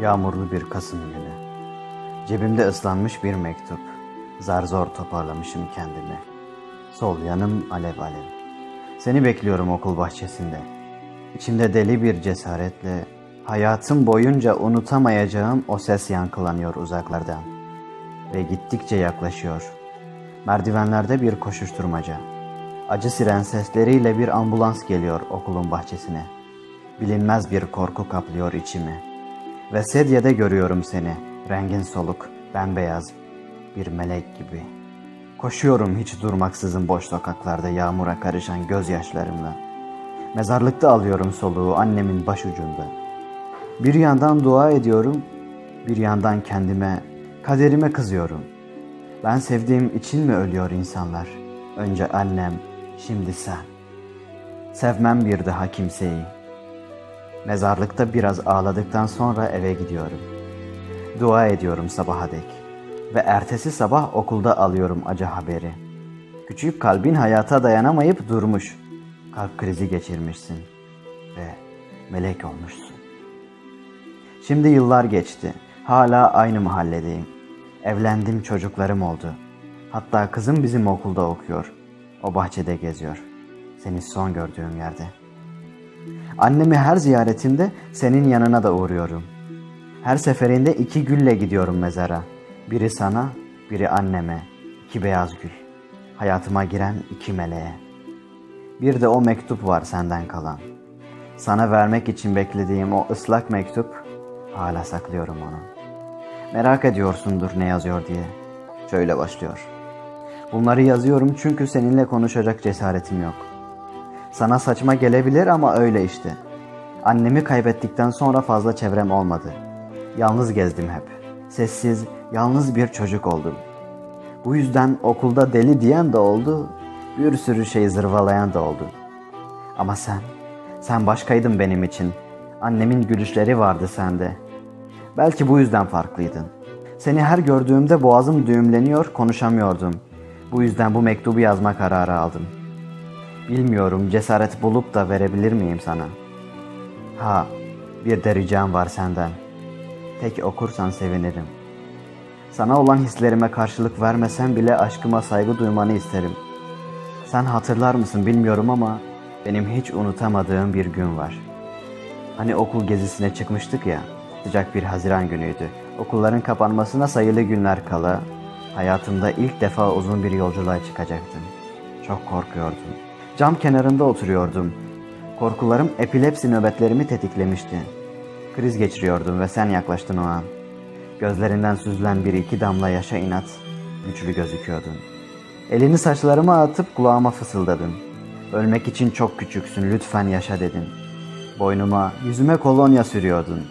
Yağmurlu bir Kasım günü. Cebimde ıslanmış bir mektup. Zar zor toparlamışım kendimi. Sol yanım alev alev. Seni bekliyorum okul bahçesinde. İçimde deli bir cesaretle hayatım boyunca unutamayacağım o ses yankılanıyor uzaklardan. Ve gittikçe yaklaşıyor. Merdivenlerde bir koşuşturmaca. Acı siren sesleriyle bir ambulans geliyor okulun bahçesine. Bilinmez bir korku kaplıyor içimi. Ve sedyede görüyorum seni, rengin soluk, bembeyaz, bir melek gibi. Koşuyorum hiç durmaksızın boş sokaklarda yağmura karışan gözyaşlarımla. Mezarlıkta alıyorum soluğu annemin başucunda. Bir yandan dua ediyorum, bir yandan kendime, kaderime kızıyorum. Ben sevdiğim için mi ölüyor insanlar? Önce annem, şimdi sen. Sevmem bir daha kimseyi. Mezarlıkta biraz ağladıktan sonra eve gidiyorum. Dua ediyorum sabaha dek. Ve ertesi sabah okulda alıyorum acı haberi. Küçük kalbin hayata dayanamayıp durmuş. Kalp krizi geçirmişsin. Ve melek olmuşsun. Şimdi yıllar geçti. Hala aynı mahalledeyim. Evlendim, çocuklarım oldu. Hatta kızım bizim okulda okuyor. O bahçede geziyor. Seni son gördüğüm yerde. Annemi her ziyaretimde senin yanına da uğruyorum. Her seferinde 2 gülle gidiyorum mezara. Biri sana, biri anneme. 2 beyaz gül. Hayatıma giren 2 meleğe. Bir de o mektup var senden kalan. Sana vermek için beklediğim o ıslak mektup, hala saklıyorum onu. Merak ediyorsundur ne yazıyor diye. Şöyle başlıyor. Bunları yazıyorum çünkü seninle konuşacak cesaretim yok. Sana saçma gelebilir ama öyle işte. Annemi kaybettikten sonra fazla çevrem olmadı. Yalnız gezdim hep. Sessiz, yalnız bir çocuk oldum. Bu yüzden okulda deli diyen de oldu, bir sürü şey zırvalayan da oldu. Ama sen başkaydın benim için. Annemin gülüşleri vardı sende. Belki bu yüzden farklıydın. Seni her gördüğümde boğazım düğümleniyor, konuşamıyordum. Bu yüzden bu mektubu yazma kararı aldım. Bilmiyorum cesaret bulup da verebilir miyim sana? Bir de ricam var senden. Tek okursan sevinirim. Sana olan hislerime karşılık vermesen bile aşkıma saygı duymanı isterim. Sen hatırlar mısın bilmiyorum ama benim hiç unutamadığım bir gün var. Hani okul gezisine çıkmıştık ya, sıcak bir Haziran günüydü. Okulların kapanmasına sayılı günler kala hayatımda ilk defa uzun bir yolculuğa çıkacaktım. Çok korkuyordum. Cam kenarında oturuyordum. Korkularım epilepsi nöbetlerimi tetiklemişti. Kriz geçiriyordum ve sen yaklaştın o an. Gözlerinden süzülen 1-2 damla yaşa inat, güçlü gözüküyordun. Elini saçlarıma atıp kulağıma fısıldadın. Ölmek için çok küçüksün, lütfen yaşa dedin. Boynuma, yüzüme kolonya sürüyordun.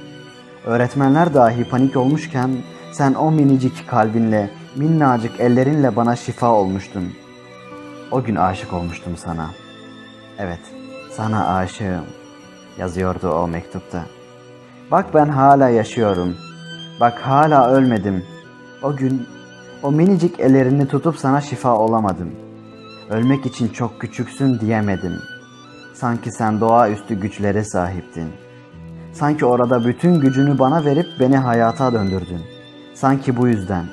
Öğretmenler dahi panik olmuşken sen o minicik kalbinle, minnacık ellerinle bana şifa olmuştun. O gün aşık olmuştum sana. Evet, sana aşığım, yazıyordu o mektupta. Bak ben hala yaşıyorum. Bak hala ölmedim. O gün o minicik ellerini tutup sana şifa olamadım. Ölmek için çok küçüksün diyemedim. Sanki sen doğaüstü güçlere sahiptin. Sanki orada bütün gücünü bana verip beni hayata döndürdün. Sanki bu yüzden,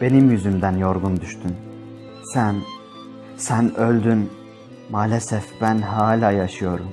benim yüzümden yorgun düştün. Sen öldün. Maalesef ben hala yaşıyorum.